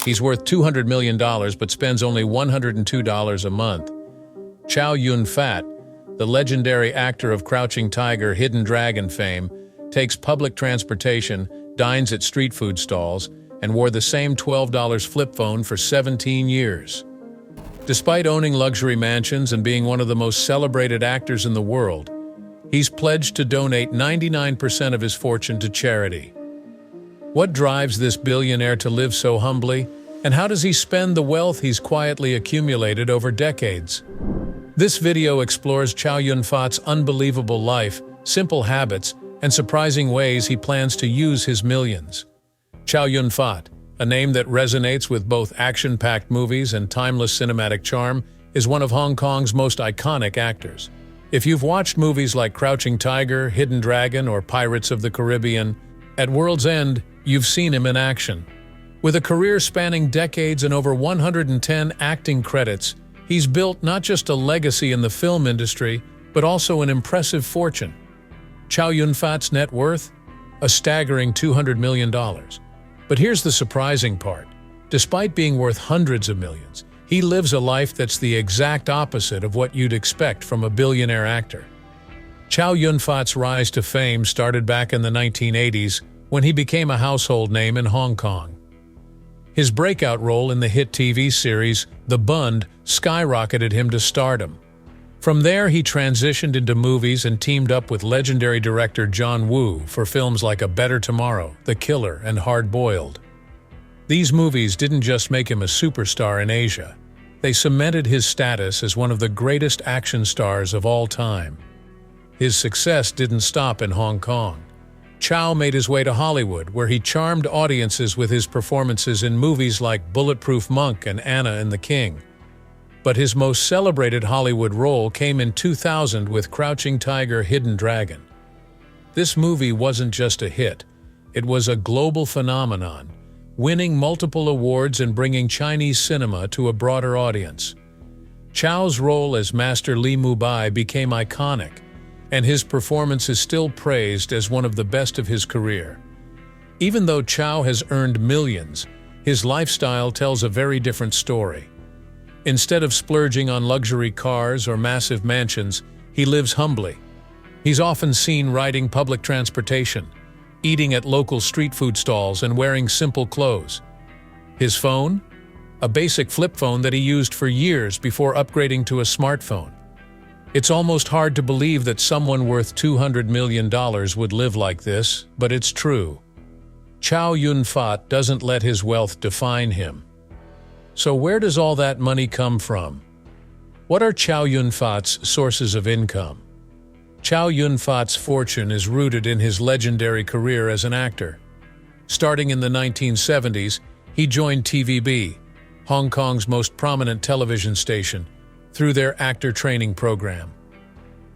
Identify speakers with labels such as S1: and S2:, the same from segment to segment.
S1: He's worth $200 million but spends only $102 a month. Chow Yun-fat, the legendary actor of Crouching Tiger, Hidden Dragon fame, takes public transportation, dines at street food stalls, and wore the same $12 flip phone for 17 years. Despite owning luxury mansions and being one of the most celebrated actors in the world, he's pledged to donate 99% of his fortune to charity. What drives this billionaire to live so humbly, and how does he spend the wealth he's quietly accumulated over decades? This video explores Chow Yun-fat's unbelievable life, simple habits, and surprising ways he plans to use his millions. Chow Yun-fat, a name that resonates with both action-packed movies and timeless cinematic charm, is one of Hong Kong's most iconic actors. If you've watched movies like Crouching Tiger, Hidden Dragon, or Pirates of the Caribbean, at World's End, you've seen him in action. With a career spanning decades and over 110 acting credits, he's built not just a legacy in the film industry, but also an impressive fortune. Chow Yun-fat's net worth? A staggering $200 million. But here's the surprising part. Despite being worth hundreds of millions, he lives a life that's the exact opposite of what you'd expect from a billionaire actor. Chow Yun-fat's rise to fame started back in the 1980s when he became a household name in Hong Kong. His breakout role in the hit TV series The Bund skyrocketed him to stardom. From there, he transitioned into movies and teamed up with legendary director John Woo for films like A Better Tomorrow, The Killer, and Hard Boiled. These movies didn't just make him a superstar in Asia. They cemented his status as one of the greatest action stars of all time. His success didn't stop in Hong Kong. Chow made his way to Hollywood, where he charmed audiences with his performances in movies like Bulletproof Monk and Anna and the King. But his most celebrated Hollywood role came in 2000 with Crouching Tiger, Hidden Dragon. This movie wasn't just a hit, it was a global phenomenon, winning multiple awards and bringing Chinese cinema to a broader audience. Chow's role as Master Li Mubai became iconic, and his performance is still praised as one of the best of his career. Even though Chow has earned millions, his lifestyle tells a very different story. Instead of splurging on luxury cars or massive mansions, he lives humbly. He's often seen riding public transportation, eating at local street food stalls, and wearing simple clothes. His phone? A basic flip phone that he used for years before upgrading to a smartphone. It's almost hard to believe that someone worth $200 million would live like this, but it's true. Chow Yun-fat doesn't let his wealth define him. So where does all that money come from? What are Chow Yun-fat's sources of income? Chow Yun-fat's fortune is rooted in his legendary career as an actor. Starting in the 1970s, he joined TVB, Hong Kong's most prominent television station, through their actor training program.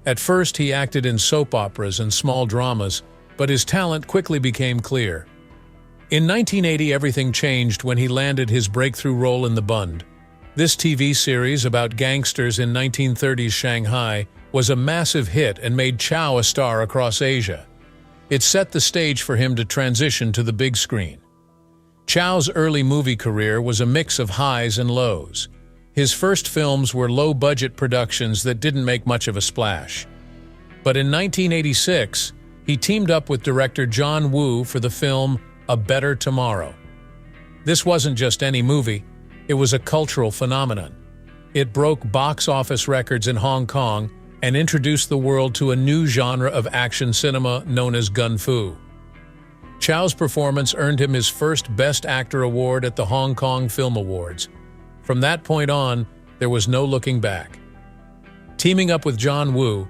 S1: At first, he acted in soap operas and small dramas, but his talent quickly became clear. In 1980, everything changed when he landed his breakthrough role in The Bund. This TV series about gangsters in 1930s Shanghai was a massive hit and made Chow a star across Asia. It set the stage for him to transition to the big screen. Chow's early movie career was a mix of highs and lows. His first films were low-budget productions that didn't make much of a splash. But in 1986, he teamed up with director John Woo for the film A Better Tomorrow. This wasn't just any movie, it was a cultural phenomenon. It broke box office records in Hong Kong and introduced the world to a new genre of action cinema known as gun fu. Chow's performance earned him his first Best Actor award at the Hong Kong Film Awards. From that point on, there was no looking back. Teaming up with John Woo,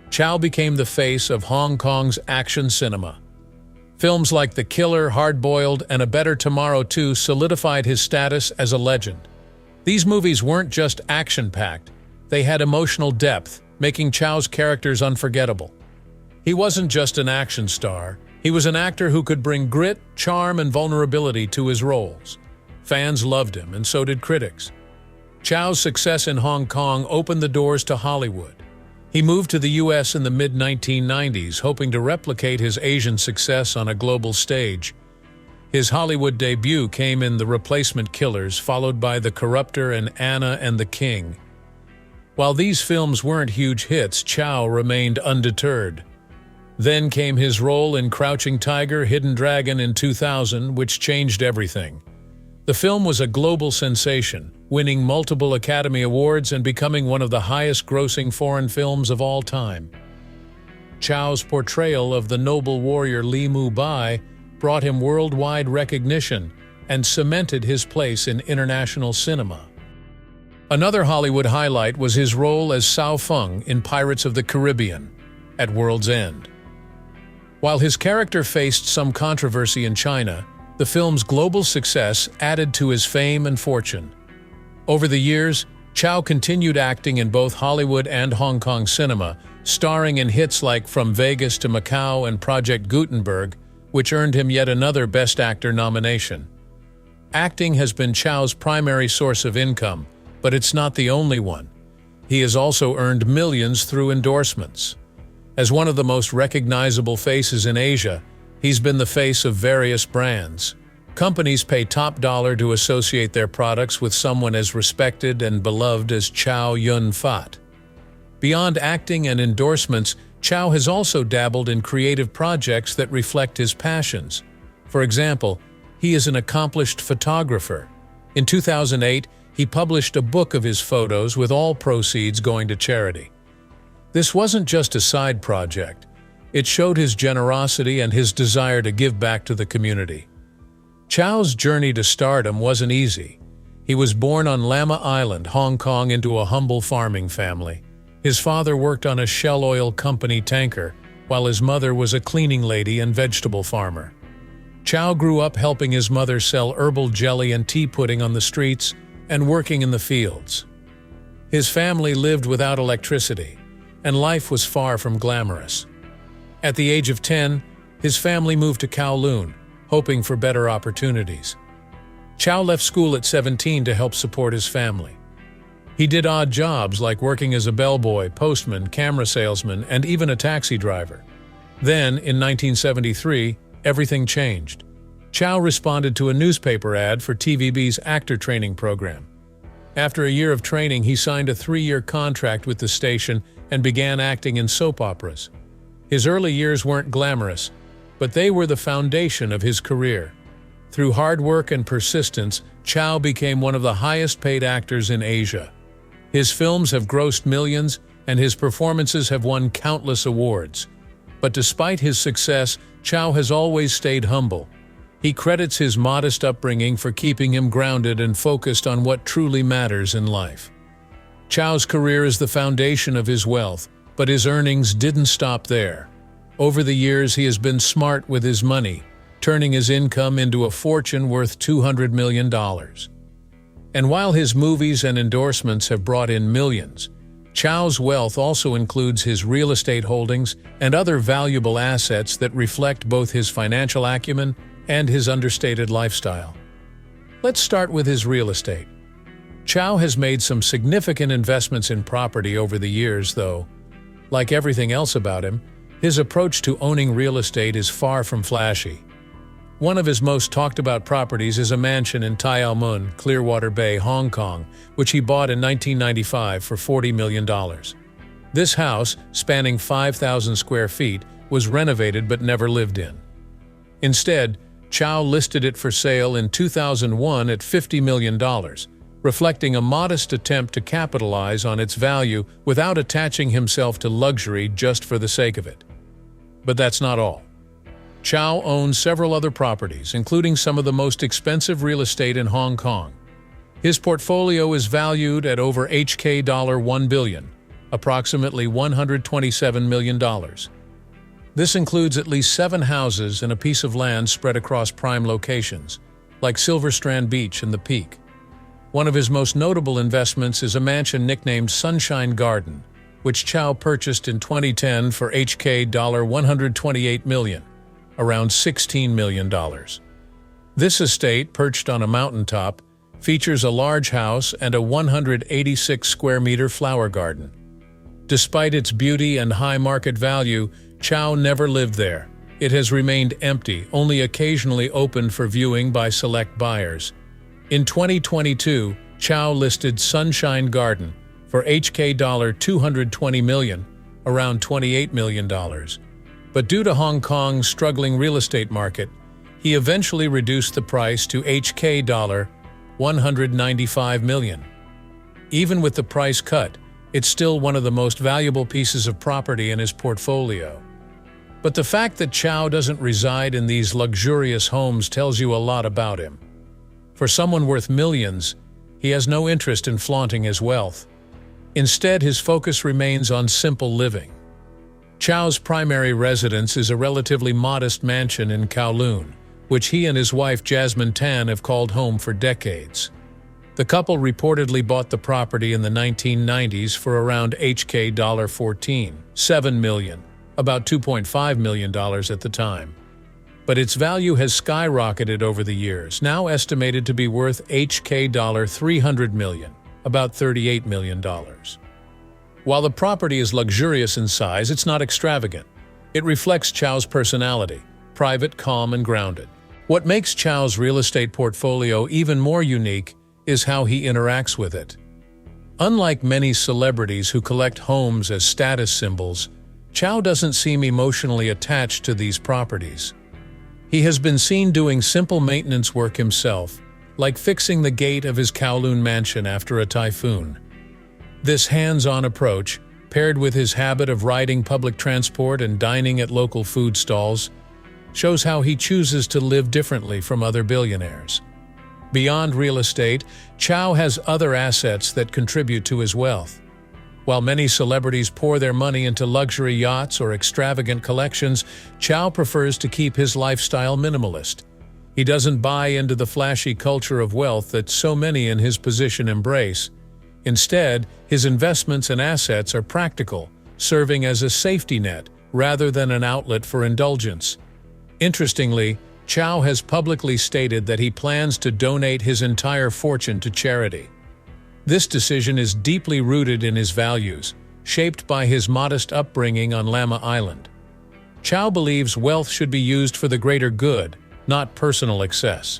S1: Chow became the face of Hong Kong's action cinema. Films like The Killer, Hard Boiled, and A Better Tomorrow 2 solidified his status as a legend. These movies weren't just action-packed, they had emotional depth, making Chow's characters unforgettable. He wasn't just an action star, he was an actor who could bring grit, charm, and vulnerability to his roles. Fans loved him, and so did critics. Chow's success in Hong Kong opened the doors to Hollywood. He moved to the US in the mid-1990s, hoping to replicate his Asian success on a global stage. His Hollywood debut came in The Replacement Killers, followed by The Corruptor and Anna and the King. While these films weren't huge hits, Chow remained undeterred. Then came his role in Crouching Tiger, Hidden Dragon in 2000, which changed everything. The film was a global sensation, winning multiple Academy Awards and becoming one of the highest-grossing foreign films of all time. Chow's portrayal of the noble warrior Li Mu Bai brought him worldwide recognition and cemented his place in international cinema. Another Hollywood highlight was his role as Sao Feng in Pirates of the Caribbean at World's End. While his character faced some controversy in China, the film's global success added to his fame and fortune. Over the years, Chow continued acting in both Hollywood and Hong Kong cinema, starring in hits like From Vegas to Macau and Project Gutenberg, which earned him yet another Best Actor nomination. Acting has been Chow's primary source of income, but it's not the only one. He has also earned millions through endorsements. As one of the most recognizable faces in Asia, he's been the face of various brands. Companies pay top dollar to associate their products with someone as respected and beloved as Chow Yun-fat. Beyond acting and endorsements, Chow has also dabbled in creative projects that reflect his passions. For example, he is an accomplished photographer. In 2008, he published a book of his photos with all proceeds going to charity. This wasn't just a side project. It showed his generosity and his desire to give back to the community. Chow's journey to stardom wasn't easy. He was born on Lama Island, Hong Kong, into a humble farming family. His father worked on a Shell Oil Company tanker, while his mother was a cleaning lady and vegetable farmer. Chow grew up helping his mother sell herbal jelly and tea pudding on the streets and working in the fields. His family lived without electricity, and life was far from glamorous. At the age of 10, his family moved to Kowloon, hoping for better opportunities. Chow left school at 17 to help support his family. He did odd jobs like working as a bellboy, postman, camera salesman, and even a taxi driver. Then, in 1973, everything changed. Chow responded to a newspaper ad for TVB's actor training program. After a year of training, he signed a 3-year contract with the station and began acting in soap operas. His early years weren't glamorous, but they were the foundation of his career. Through hard work and persistence, Chow became one of the highest-paid actors in Asia. His films have grossed millions, and his performances have won countless awards. But despite his success, Chow has always stayed humble. He credits his modest upbringing for keeping him grounded and focused on what truly matters in life. Chow's career is the foundation of his wealth, but his earnings didn't stop there. Over the years, he has been smart with his money, turning his income into a fortune worth $200 million. And while his movies and endorsements have brought in millions, Chow's wealth also includes his real estate holdings and other valuable assets that reflect both his financial acumen and his understated lifestyle. Let's start with his real estate. Chow has made some significant investments in property over the years, though. Like everything else about him, his approach to owning real estate is far from flashy. One of his most talked-about properties is a mansion in Tai Au Mun, Clearwater Bay, Hong Kong, which he bought in 1995 for $40 million. This house, spanning 5,000 square feet, was renovated but never lived in. Instead, Chow listed it for sale in 2001 at $50 million, reflecting a modest attempt to capitalize on its value without attaching himself to luxury just for the sake of it. But that's not all. Chow owns several other properties, including some of the most expensive real estate in Hong Kong. His portfolio is valued at over $1 billion, approximately $127 million. This includes at least 7 houses and a piece of land spread across prime locations, like Silver Strand Beach and The Peak. One of his most notable investments is a mansion nicknamed Sunshine Garden, which Chow purchased in 2010 for $128 million, around $16 million. This estate, perched on a mountaintop, features a large house and a 186-square-meter flower garden. Despite its beauty and high market value, Chow never lived there. It has remained empty, only occasionally opened for viewing by select buyers. In 2022, Chow listed Sunshine Garden for HK $220 million, around $28 million. But due to Hong Kong's struggling real estate market, he eventually reduced the price to HK $195 million. Even with the price cut, it's still one of the most valuable pieces of property in his portfolio. But the fact that Chow doesn't reside in these luxurious homes tells you a lot about him. For someone worth millions, he has no interest in flaunting his wealth. Instead, his focus remains on simple living. Chow's primary residence is a relatively modest mansion in Kowloon, which he and his wife Jasmine Tan have called home for decades. The couple reportedly bought the property in the 1990s for around HK $7 million, about $2.5 million at the time. But its value has skyrocketed over the years, now estimated to be worth HK $300 million, about $38 million. While the property is luxurious in size, it's not extravagant. It reflects Chow's personality, private, calm, and grounded. What makes Chow's real estate portfolio even more unique is how he interacts with it. Unlike many celebrities who collect homes as status symbols, Chow doesn't seem emotionally attached to these properties. He has been seen doing simple maintenance work himself, like fixing the gate of his Kowloon mansion after a typhoon. This hands-on approach, paired with his habit of riding public transport and dining at local food stalls, shows how he chooses to live differently from other billionaires. Beyond real estate, Chow has other assets that contribute to his wealth. While many celebrities pour their money into luxury yachts or extravagant collections, Chow prefers to keep his lifestyle minimalist. He doesn't buy into the flashy culture of wealth that so many in his position embrace. Instead, his investments and assets are practical, serving as a safety net rather than an outlet for indulgence. Interestingly, Chow has publicly stated that he plans to donate his entire fortune to charity. This decision is deeply rooted in his values, shaped by his modest upbringing on Lama Island. Chow believes wealth should be used for the greater good, not personal excess.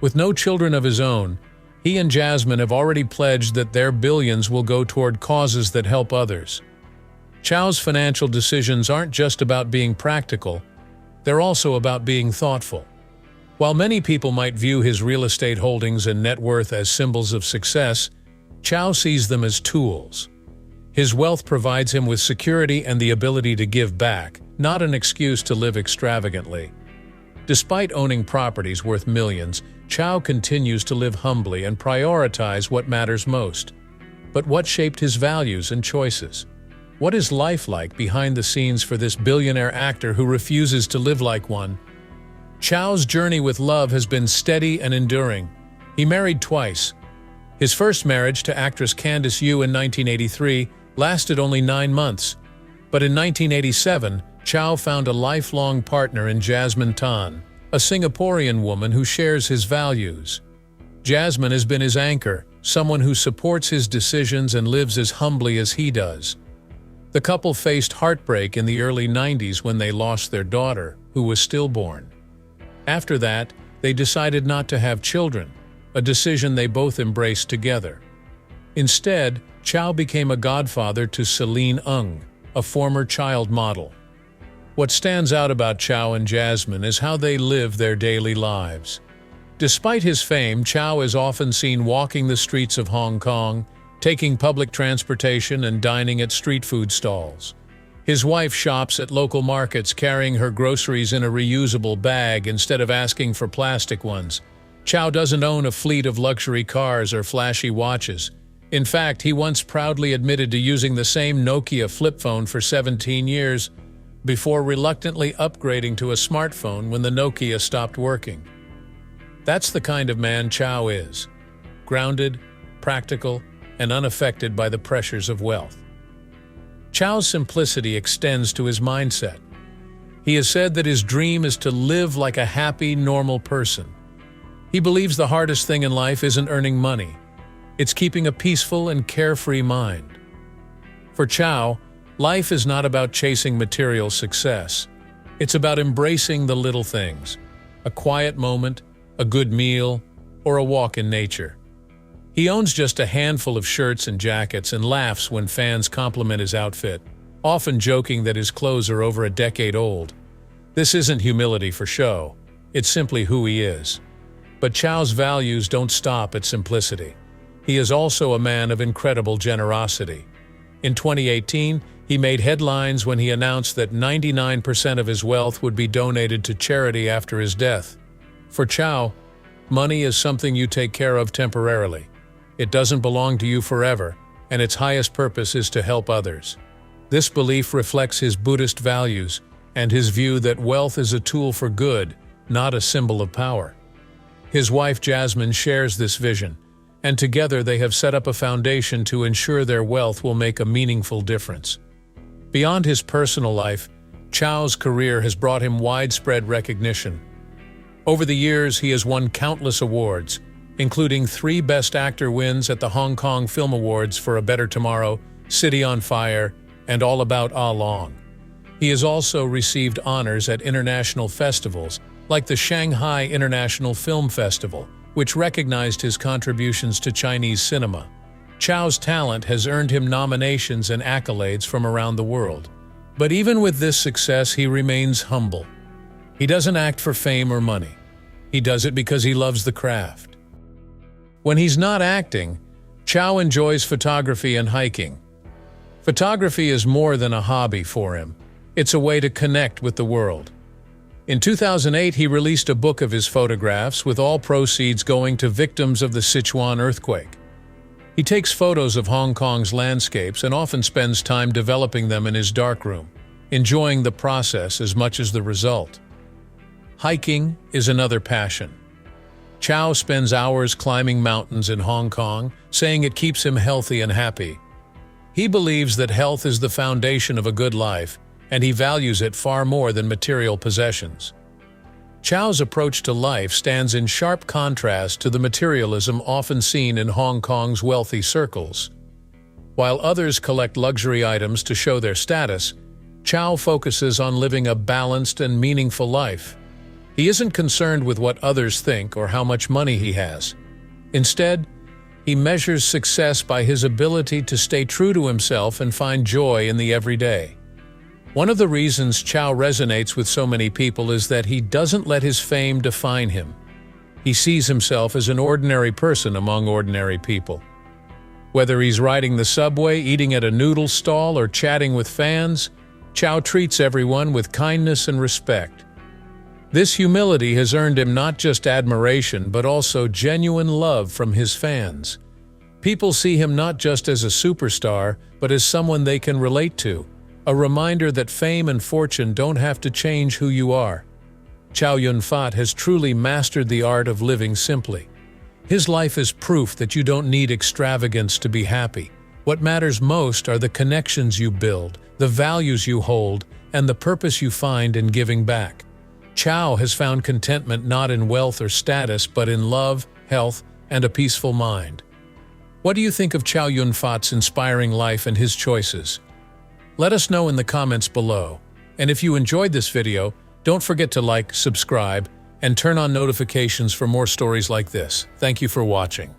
S1: With no children of his own, he and Jasmine have already pledged that their billions will go toward causes that help others. Chow's financial decisions aren't just about being practical, they're also about being thoughtful. While many people might view his real estate holdings and net worth as symbols of success, Chow sees them as tools. His wealth provides him with security and the ability to give back, not an excuse to live extravagantly. Despite owning properties worth millions, Chow continues to live humbly and prioritize what matters most. But what shaped his values and choices? What is life like behind the scenes for this billionaire actor who refuses to live like one? Chow's journey with love has been steady and enduring. He married twice. His first marriage to actress Candice Yu in 1983 lasted only 9 months. But in 1987, Chow found a lifelong partner in Jasmine Tan, a Singaporean woman who shares his values. Jasmine has been his anchor, someone who supports his decisions and lives as humbly as he does. The couple faced heartbreak in the early 90s when they lost their daughter, who was stillborn. After that, they decided not to have children, a decision they both embraced together. Instead, Chow became a godfather to Celine Ng, a former child model. What stands out about Chow and Jasmine is how they live their daily lives. Despite his fame, Chow is often seen walking the streets of Hong Kong, taking public transportation and dining at street food stalls. His wife shops at local markets carrying her groceries in a reusable bag instead of asking for plastic ones. Chow doesn't own a fleet of luxury cars or flashy watches. In fact, he once proudly admitted to using the same Nokia flip phone for 17 years before reluctantly upgrading to a smartphone when the Nokia stopped working. That's the kind of man Chow is: grounded, practical, and unaffected by the pressures of wealth. Chow's simplicity extends to his mindset. He has said that his dream is to live like a happy, normal person. He believes the hardest thing in life isn't earning money. It's keeping a peaceful and carefree mind. For Chow, Life is not about chasing material success. It's about embracing the little things. A quiet moment, a good meal, or a walk in nature. He owns just a handful of shirts and jackets and laughs when fans compliment his outfit, often joking that his clothes are over a decade old. This isn't humility for show. It's simply who he is. But Chow's values don't stop at simplicity. He is also a man of incredible generosity. In 2018, he made headlines when he announced that 99% of his wealth would be donated to charity after his death. For Chow, money is something you take care of temporarily. It doesn't belong to you forever, and its highest purpose is to help others. This belief reflects his Buddhist values and his view that wealth is a tool for good, not a symbol of power. His wife Jasmine shares this vision, and together they have set up a foundation to ensure their wealth will make a meaningful difference. Beyond his personal life, Chow's career has brought him widespread recognition. Over the years, he has won countless awards, including 3 Best Actor wins at the Hong Kong Film Awards for A Better Tomorrow, City on Fire, and All About Ah Long. He has also received honors at international festivals, like the Shanghai International Film Festival, which recognized his contributions to Chinese cinema. Chow's talent has earned him nominations and accolades from around the world. But even with this success, he remains humble. He doesn't act for fame or money. He does it because he loves the craft. When he's not acting, Chow enjoys photography and hiking. Photography is more than a hobby for him. It's a way to connect with the world. In 2008, he released a book of his photographs, with all proceeds going to victims of the Sichuan earthquake. He takes photos of Hong Kong's landscapes and often spends time developing them in his darkroom, enjoying the process as much as the result. Hiking is another passion. Chow spends hours climbing mountains in Hong Kong, saying it keeps him healthy and happy. He believes that health is the foundation of a good life, and he values it far more than material possessions. Chow's approach to life stands in sharp contrast to the materialism often seen in Hong Kong's wealthy circles. While others collect luxury items to show their status, Chow focuses on living a balanced and meaningful life. He isn't concerned with what others think or how much money he has. Instead, he measures success by his ability to stay true to himself and find joy in the everyday. One of the reasons Chow resonates with so many people is that he doesn't let his fame define him. He sees himself as an ordinary person among ordinary people. Whether he's riding the subway, eating at a noodle stall, or chatting with fans, Chow treats everyone with kindness and respect. This humility has earned him not just admiration, but also genuine love from his fans. People see him not just as a superstar, but as someone they can relate to. A reminder that fame and fortune don't have to change who you are. Chow Yun-fat has truly mastered the art of living simply. His life is proof that you don't need extravagance to be happy. What matters most are the connections you build, the values you hold, and the purpose you find in giving back. Chow has found contentment not in wealth or status, but in love, health, and a peaceful mind. What do you think of Chow Yun-fat's inspiring life and his choices? Let us know in the comments below. And if you enjoyed this video, don't forget to like, subscribe, and turn on notifications for more stories like this. Thank you for watching.